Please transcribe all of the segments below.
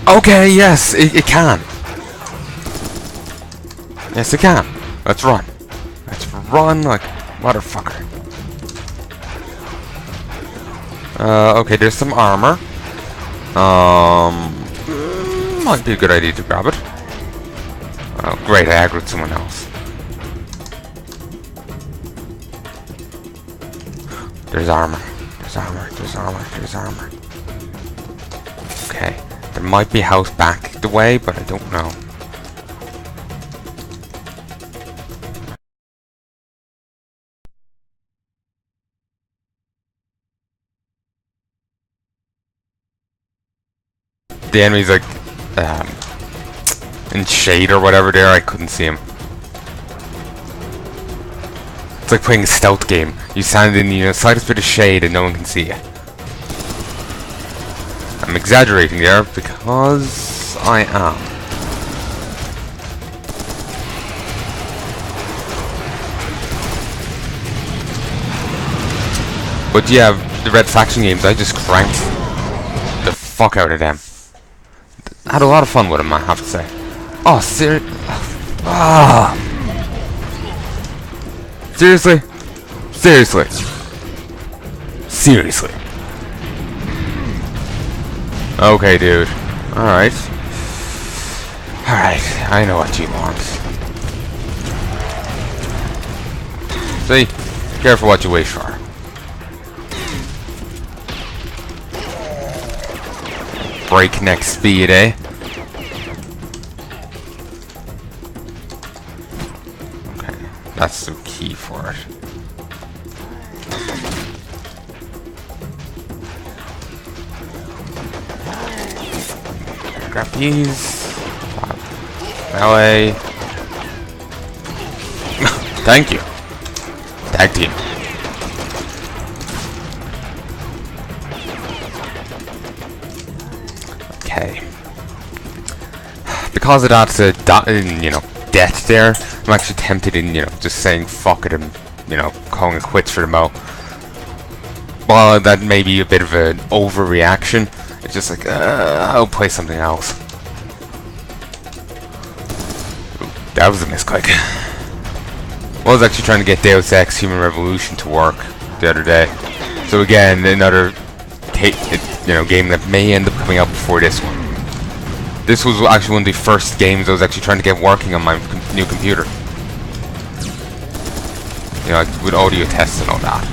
Okay, yes, it can. Yes, it can. Let's run. Let's run like motherfucker. Okay, there's some armor. Might be a good idea to grab it. Oh, great, I aggroed someone else. There's armor. There's armor. There's armor. There's armor. Okay, there might be a house back the way, but I don't know. The enemy's like in shade or whatever there. I couldn't see him. It's like playing a stealth game. You stand in the slightest bit of shade and no one can see you. I'm exaggerating there because I am. But yeah, the Red Faction games, I just cranked the fuck out of them. I had a lot of fun with them, I have to say. Oh, seriously? Seriously? Seriously? Okay, dude. Alright. Alright, I know what you want. See? Careful what you wish for. Breakneck speed, eh? Okay, that's the key for it. Grab these. Melee. Thank you. Tag team. Okay. Because of that, death there, I'm actually tempted in, just saying fuck it and, calling it quits for the mo. Well, that may be a bit of an overreaction. It's just like, I'll play something else. Ooh, that was a misclick. I was actually trying to get Deus Ex Human Revolution to work the other day. So again, another game that may end up coming out before this one. This was actually one of the first games I was actually trying to get working on my new computer. With audio tests and all that.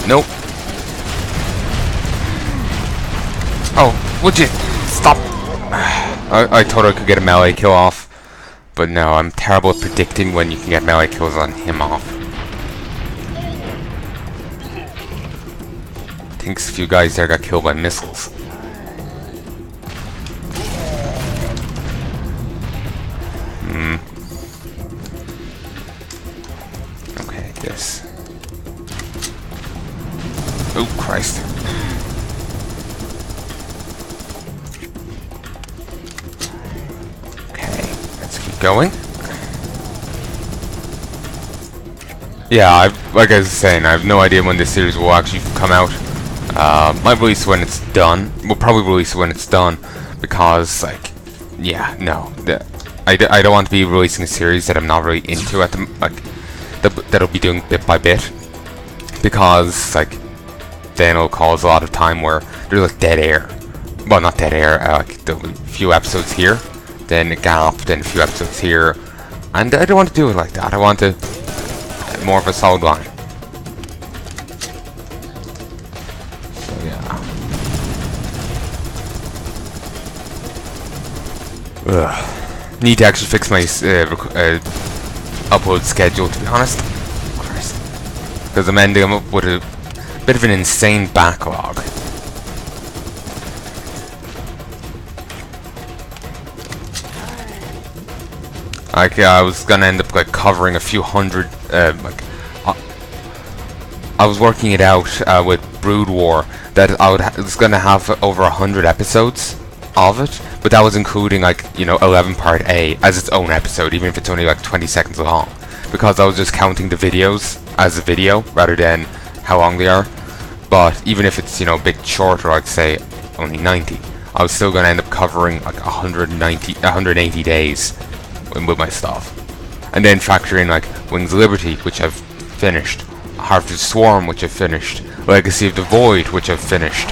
Nope. Oh, would you stop? I thought I could get a melee kill off. But no, I'm terrible at predicting when you can get melee kills on him off. I think a few guys there got killed by missiles. Okay, this. Oh, Christ. Okay, let's keep going. Yeah, like I was saying, I have no idea when this series will actually come out. Might release when it's done. We'll probably release when it's done, because, yeah, no. I don't want to be releasing a series that I'm not really into at the, that'll be doing bit by bit, because, then it'll cause a lot of time where there's dead air. Well, not dead air, there'll be a few episodes here, then a gap, then a few episodes here, and I don't want to do it like that. I want to more of a solid line. So yeah. Ugh. Need to actually fix my upload schedule, to be honest. Christ. Because I'm ending up with a bit of an insane backlog. I was gonna end up covering a few hundred. I was working it out with Brood War that I was gonna have over 100 episodes of it, but that was including 11 part A as its own episode, even if it's only 20 seconds long, because I was just counting the videos as a video rather than how long they are. But even if it's, you know, a bit shorter, like say only 90, I was still going to end up covering like 180 days with my stuff. And then factor in like Wings of Liberty, which I've finished, Harvest Swarm, which I've finished, Legacy of the Void, which I've finished.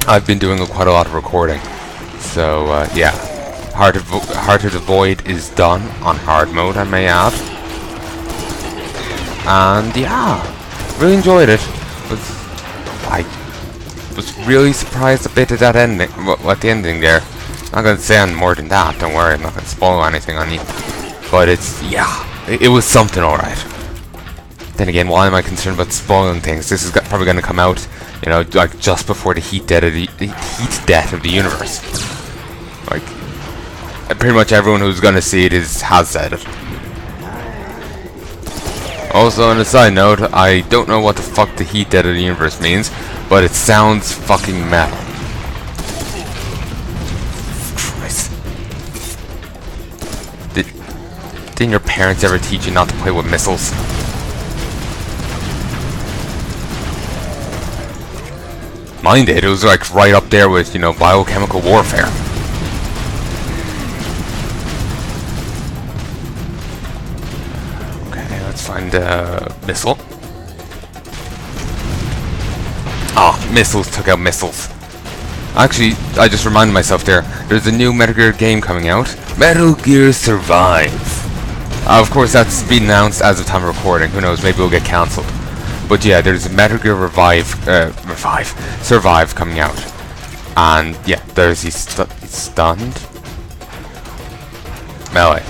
I've been doing quite a lot of recording, so yeah. Heart of the Void is done on hard mode, I may add. And yeah, really enjoyed it. I was really surprised a bit at that ending, at the ending there. Not gonna say any more than that, don't worry, I'm not gonna spoil anything on you. But it's, yeah, it was something alright. Then again, why am I concerned about spoiling things? This is probably gonna come out, you know, like just before the heat death of the universe. Like, pretty much everyone who's gonna see it has said it. Also, on a side note, I don't know what the fuck the heat death of the universe means, but it sounds fucking metal. Christ. Didn't your parents ever teach you not to play with missiles? Mine did. It was like right up there with, you know, biochemical warfare. Find a missile. Ah, missiles took out missiles. Actually, I just reminded myself there. There's a new Metal Gear game coming out. Metal Gear Survive. Of course, that's been announced as of time of recording. Who knows? Maybe it'll get cancelled. But yeah, there's a Metal Gear Survive coming out. And yeah, there's he's stunned. Melee.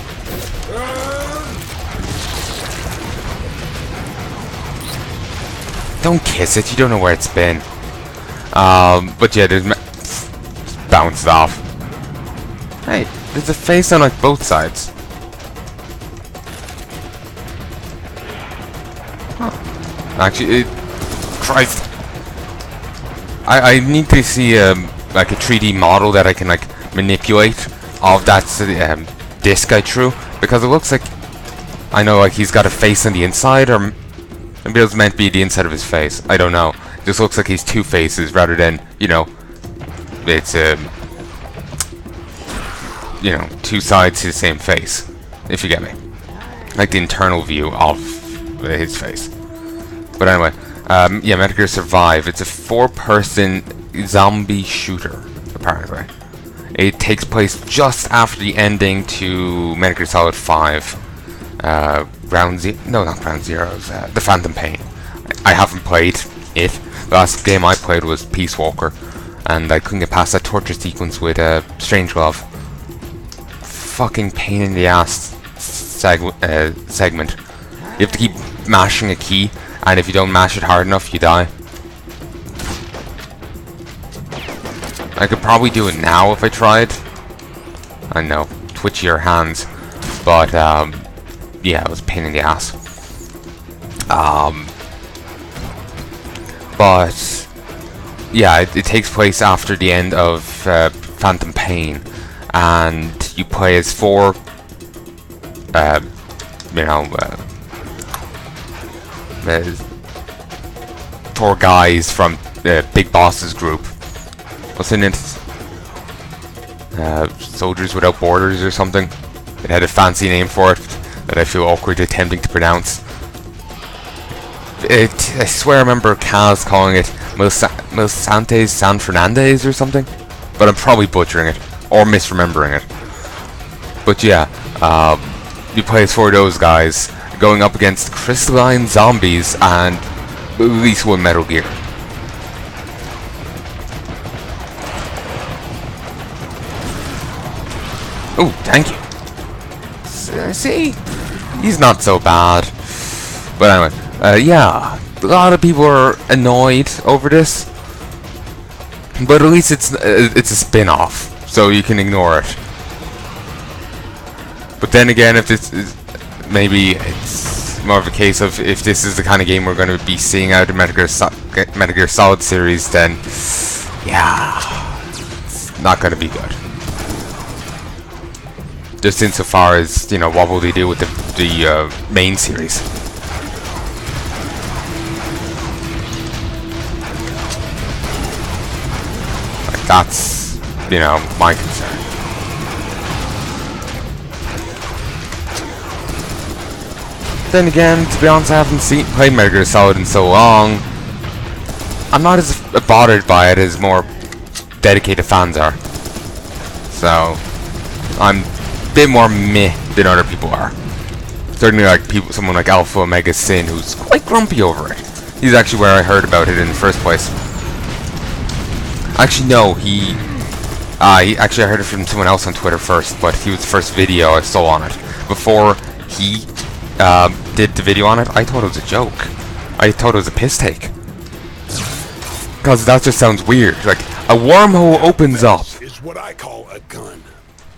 Don't kiss it, you don't know where it's been. But yeah, there's bounced off. Hey, there's a face on like both sides. Huh. Actually, Christ. I need to see like a 3D model that I can like manipulate of that disc I drew, because it looks like, I know, like he's got a face on the inside, or maybe it was meant to be the inside of his face. I don't know. It just looks like he's two faces rather than, you know, it's you know, two sides to the same face, if you get me. Like the internal view of his face. But anyway, yeah, Metal Gear Survive. It's a 4-person zombie shooter, apparently. It takes place just after the ending to Metal Gear Solid 5. Not Ground Zeroes, The Phantom Pain. I haven't played it. The last game I played was Peace Walker, and I couldn't get past that torture sequence with Strangelove. Fucking pain in the ass segment. You have to keep mashing a key, and if you don't mash it hard enough, you die. I could probably do it now if I tried. I know, twitchier hands, but yeah, it was a pain in the ass. But yeah, it takes place after the end of Phantom Pain, and you play as 4 4 guys from the Big Boss's group. What's in it? Soldiers Without Borders or something. It had a fancy name for it that I feel awkward attempting to pronounce. I swear I remember Kaz calling it Milsantes San Fernandez or something, but I'm probably butchering it or misremembering it. But yeah, you play as 4 of those guys going up against crystalline zombies and at least 1 Metal Gear. Oh, thank you. See? He's not so bad. But anyway, yeah, a lot of people are annoyed over this. But at least it's a spin-off, so you can ignore it. But then again, if this is, maybe it's more of a case of if this is the kind of game we're going to be seeing out of Metal Gear Solid series, then yeah, it's not going to be good. Just insofar as, you know, what will they do with the main series? That's, you know, my concern. Then again, to be honest, I haven't played Metal Gear Solid in so long. I'm not as bothered by it as more dedicated fans are. So, I'm a bit more meh than other people are. Certainly like someone like Alpha Omega Sin, who's quite grumpy over it. He's actually where I heard about it in the first place. Actually, no, actually I heard it from someone else on Twitter first, but he was the first video I saw on it. Before he did the video on it, I thought it was a joke. I thought it was a piss take. Because that just sounds weird. Like, a wormhole opens up. Is what I call a gun.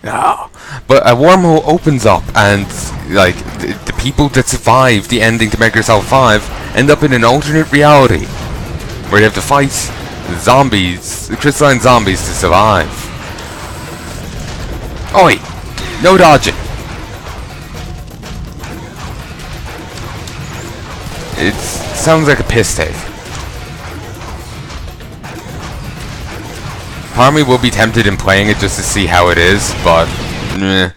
Yeah, but a wormhole opens up, and like the people that survive the ending to Metal Gear Solid 5 end up in an alternate reality where they have to fight zombies, crystalline zombies, to survive. Oi! No dodging! It sounds like a piss take. Part of me will be tempted in playing it just to see how it is, but meh.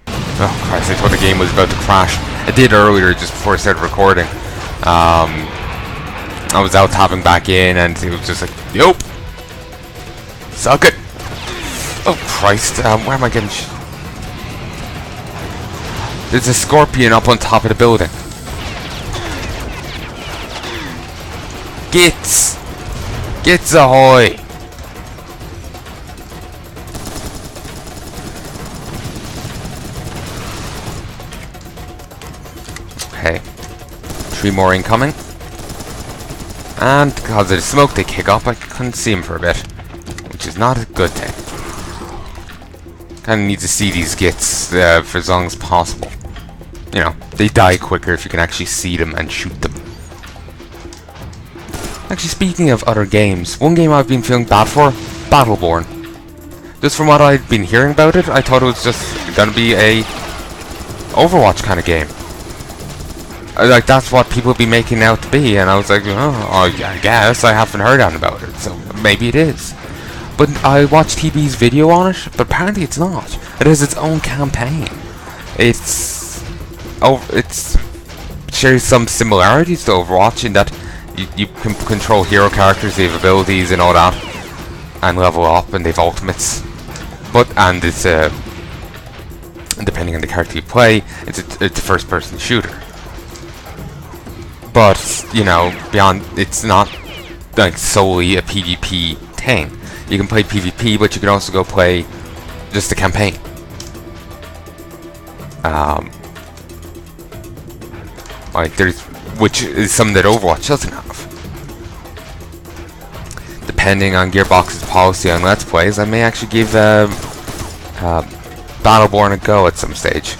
Oh Christ, I thought the game was about to crash. It did earlier, just before I started recording. I was out tapping back in, and it was just like, yup! Suck it! Oh Christ, where am I getting There's a scorpion up on top of the building. Gits! Gits ahoy! Okay. 3 more incoming. And because of the smoke they kick up, I couldn't see him for a bit. Which is not a good thing. Kinda need to see these gits for as long as possible. You know, they die quicker if you can actually see them and shoot them. Actually, speaking of other games, one game I've been feeling bad for, Battleborn. Just from what I'd been hearing about it, I thought it was just gonna be a Overwatch kind of game. Like, that's what people be making it out to be, and I was like, oh, I guess I haven't heard on about it, so maybe it is. But I watched TB's video on it, but apparently it's not. It has its own campaign. It shares some similarities to Overwatch in that you can control hero characters, they have abilities and all that, and level up, and they have ultimates. And it's depending on the character you play, it's a first-person shooter. But, you know, beyond, it's not like solely a PvP thing. You can play PvP, but you can also go play just the campaign. Like, which is something that Overwatch doesn't have. Depending on Gearbox's policy on Let's Plays, I may actually give Battleborn a go at some stage.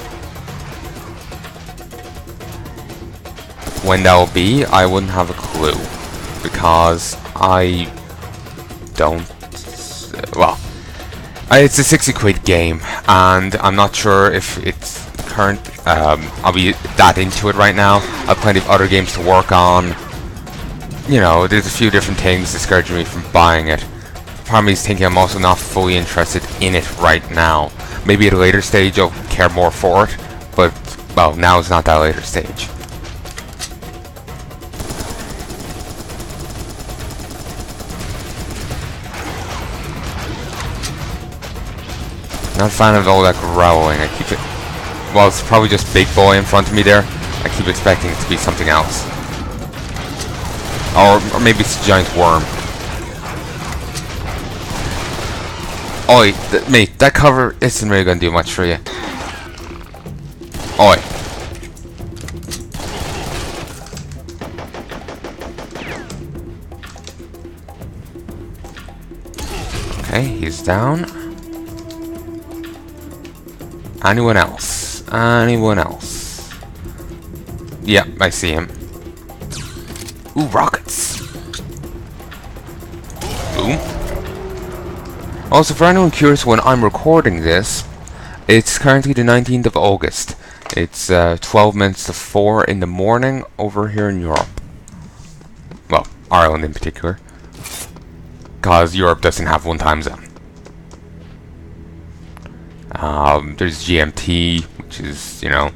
When that will be, I wouldn't have a clue, because I don't. Well, it's a 60 quid game, and I'm not sure if it's current. I'll be that into it right now. I've plenty of other games to work on. You know, there's a few different things discouraging me from buying it. Part of me is thinking I'm also not fully interested in it right now. Maybe at a later stage I'll care more for it, but, well, now is not that later stage. Not a fan of all that growling. I keep it. Well, it's probably just Big Boy in front of me there. I keep expecting it to be something else. Or maybe it's a giant worm. Oi, mate, that cover isn't really gonna do much for you. Oi. Okay, he's down. Anyone else? Anyone else? Yep, I see him. Ooh, rockets! Boom. Also, for anyone curious when I'm recording this, it's currently the 19th of August. It's 12 minutes to 4 in the morning over here in Europe. Well, Ireland in particular. because Europe doesn't have one time zone. There's GMT, which is, you know,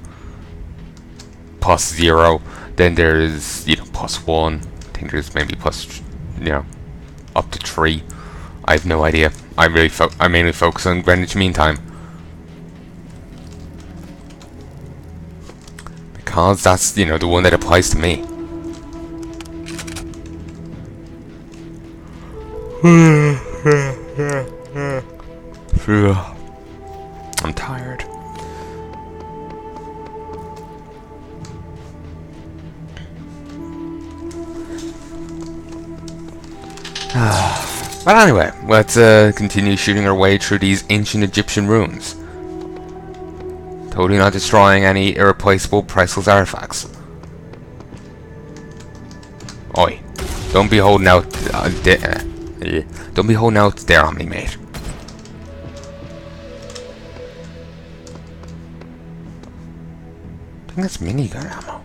+0. Then there's, you know, +1. I think there's maybe you know, up to 3. I have no idea. I mainly focus on Greenwich Mean Time, because that's, you know, the one that applies to me. I'm tired. But anyway, let's continue shooting our way through these ancient Egyptian ruins. Totally not destroying any irreplaceable, priceless artifacts. Oi, don't be holding out. Don't be holding out there on me, mate. I think that's minigun ammo.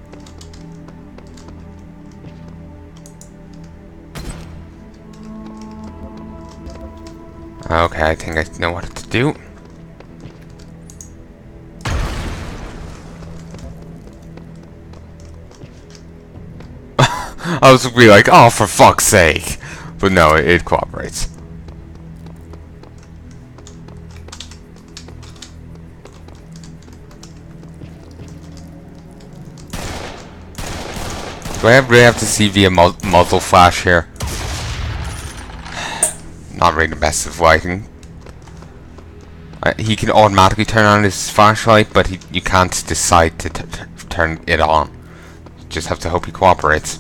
Okay, I think I know what to do. I was be like, oh, for fuck's sake. But no, it cooperates. Do I really have to see via muzzle flash here? Not really the best of liking. He can automatically turn on his flashlight, but you can't decide to turn it on. You just have to hope he cooperates.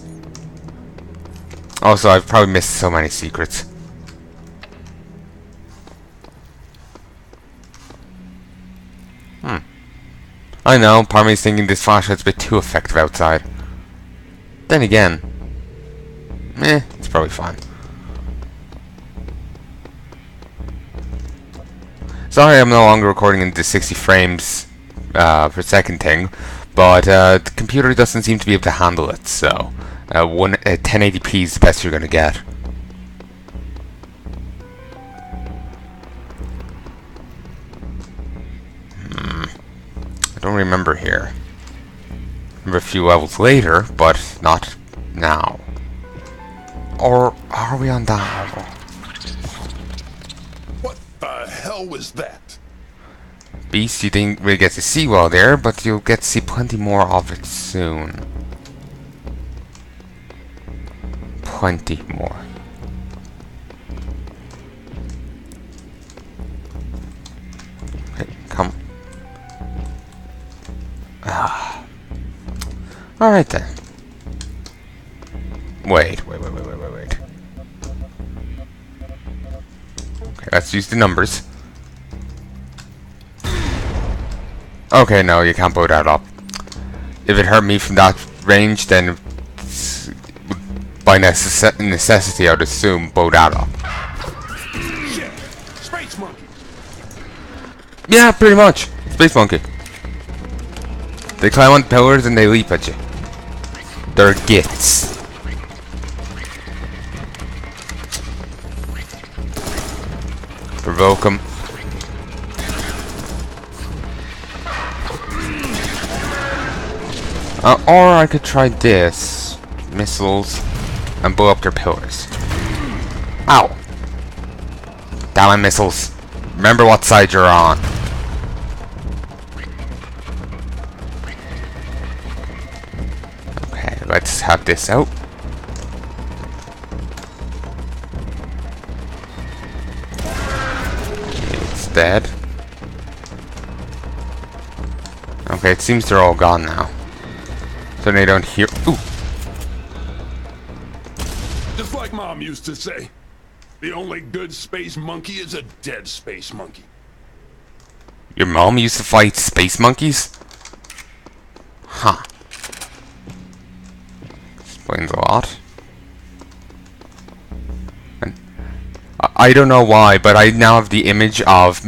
Also, I've probably missed so many secrets. I know, part of me is thinking this flashlight's a bit too effective outside. Then again, it's probably fine. Sorry I'm no longer recording in the 60 frames per second thing, but the computer doesn't seem to be able to handle it, so 1080p is the best you're gonna get. I don't remember here. Remember a few levels later, but not now. Or are we on that level? What the hell was that? Beast you didn't really get to see well there, but you'll get to see plenty more of it soon. Plenty more. Okay, come. Alright then. Wait. Okay, let's use the numbers. Okay, no, you can't blow that up. If it hurt me from that range, then by necessity, I would assume blow that up. Shit! Space monkey! Yeah, pretty much. Space monkey. They climb on pillars and they leap at you. They're gits. Provoke them. Or I could try this. Missiles. And blow up their pillars. Ow! Damn my missiles. Remember what side you're on. Okay, let's have this out. It's dead. Okay, it seems they're all gone now. So they don't hear. Ooh! Just like Mom used to say, the only good space monkey is a dead space monkey. Your mom used to fight space monkeys? Huh. Explains a lot. And I don't know why, but I now have the image of